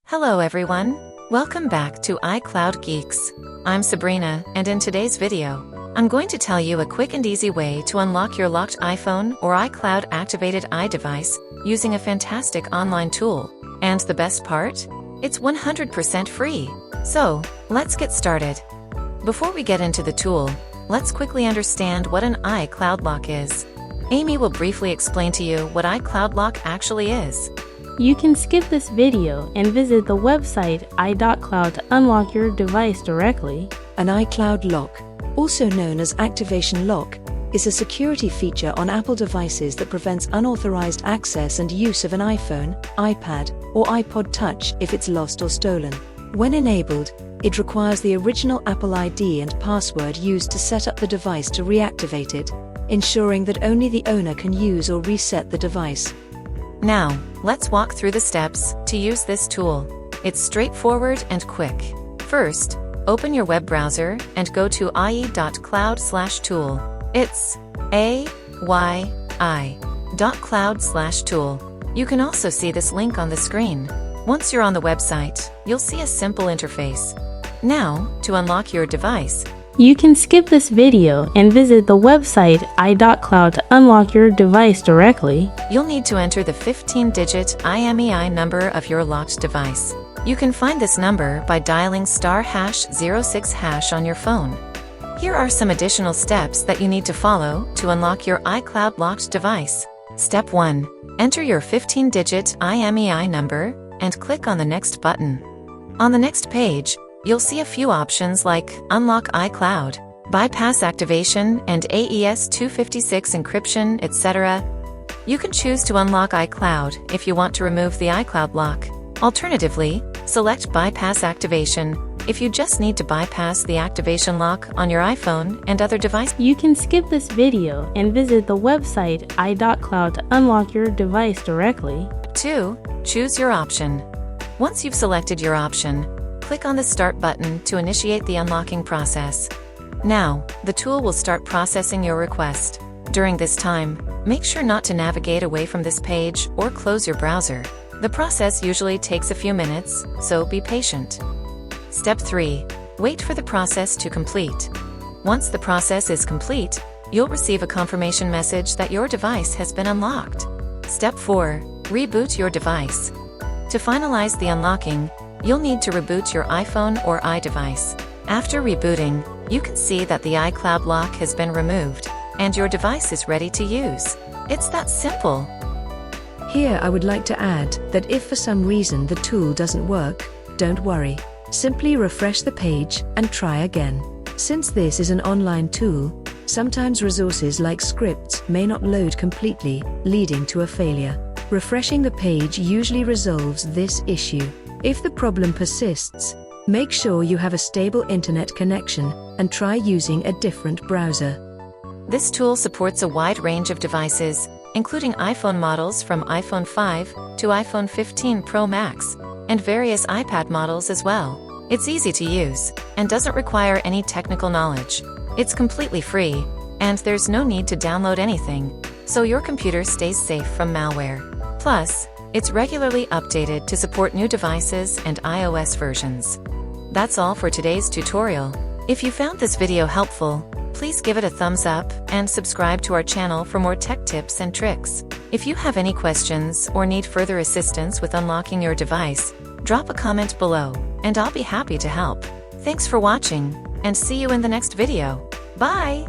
Hello everyone, welcome back to iCloud Geeks. I'm Sabrina, and in today's video, I'm going to tell you a quick and easy way to unlock your locked iPhone or iCloud activated iDevice using a fantastic online tool. And the best part? It's 100% free. So, let's get started. Before we get into the tool, let's quickly understand what an iCloud lock is. Amy will briefly explain to you what iCloud lock actually is. You can skip this video and visit the website i.cloud to unlock your device directly. An iCloud lock, also known as activation lock, is a security feature on Apple devices that prevents unauthorized access and use of an iPhone, iPad, or iPod Touch if it's lost or stolen. When enabled, it requires the original Apple ID and password used to set up the device to reactivate it, ensuring that only the owner can use or reset the device. Now, let's walk through the steps to use this tool. It's straightforward and quick. First, open your web browser and go to ie.cloud/tool. It's AYI.cloud/tool. You can also see this link on the screen. Once you're on the website, you'll see a simple interface. Now, to unlock your device, you can skip this video and visit the website i.cloud to unlock your device directly. You'll need to enter the 15-digit IMEI number of your locked device. You can find this number by dialing *#06# on your phone. Here are some additional steps that you need to follow to unlock your iCloud locked device. Step 1. Enter your 15-digit IMEI number and click on the Next button. On the next page, you'll see a few options like Unlock iCloud, Bypass Activation, and AES-256 encryption, etc. You can choose to unlock iCloud if you want to remove the iCloud lock. Alternatively, select Bypass Activation if you just need to bypass the activation lock on your iPhone and other devices. You can skip this video and visit the website i.cloud to unlock your device directly. 2. Choose your option. Once you've selected your option, click on the Start button to initiate the unlocking process. Now, the tool will start processing your request. During this time, make sure not to navigate away from this page or close your browser. The process usually takes a few minutes, so be patient. Step 3. Wait for the process to complete. Once the process is complete, you'll receive a confirmation message that your device has been unlocked. Step 4. Reboot your device. To finalize the unlocking, you'll need to reboot your iPhone or iDevice. After rebooting, you can see that the iCloud lock has been removed, and your device is ready to use. It's that simple. Here I would like to add that if for some reason the tool doesn't work, don't worry. Simply refresh the page and try again. Since this is an online tool, sometimes resources like scripts may not load completely, leading to a failure. Refreshing the page usually resolves this issue. If the problem persists, make sure you have a stable internet connection and try using a different browser. This tool supports a wide range of devices, including iPhone models from iPhone 5 to iPhone 15 Pro Max, and various iPad models as well. It's easy to use, and doesn't require any technical knowledge. It's completely free, and there's no need to download anything, so your computer stays safe from malware. Plus, it's regularly updated to support new devices and iOS versions. That's all for today's tutorial. If you found this video helpful, please give it a thumbs up and subscribe to our channel for more tech tips and tricks. If you have any questions or need further assistance with unlocking your device, drop a comment below, and I'll be happy to help. Thanks for watching, and see you in the next video. Bye!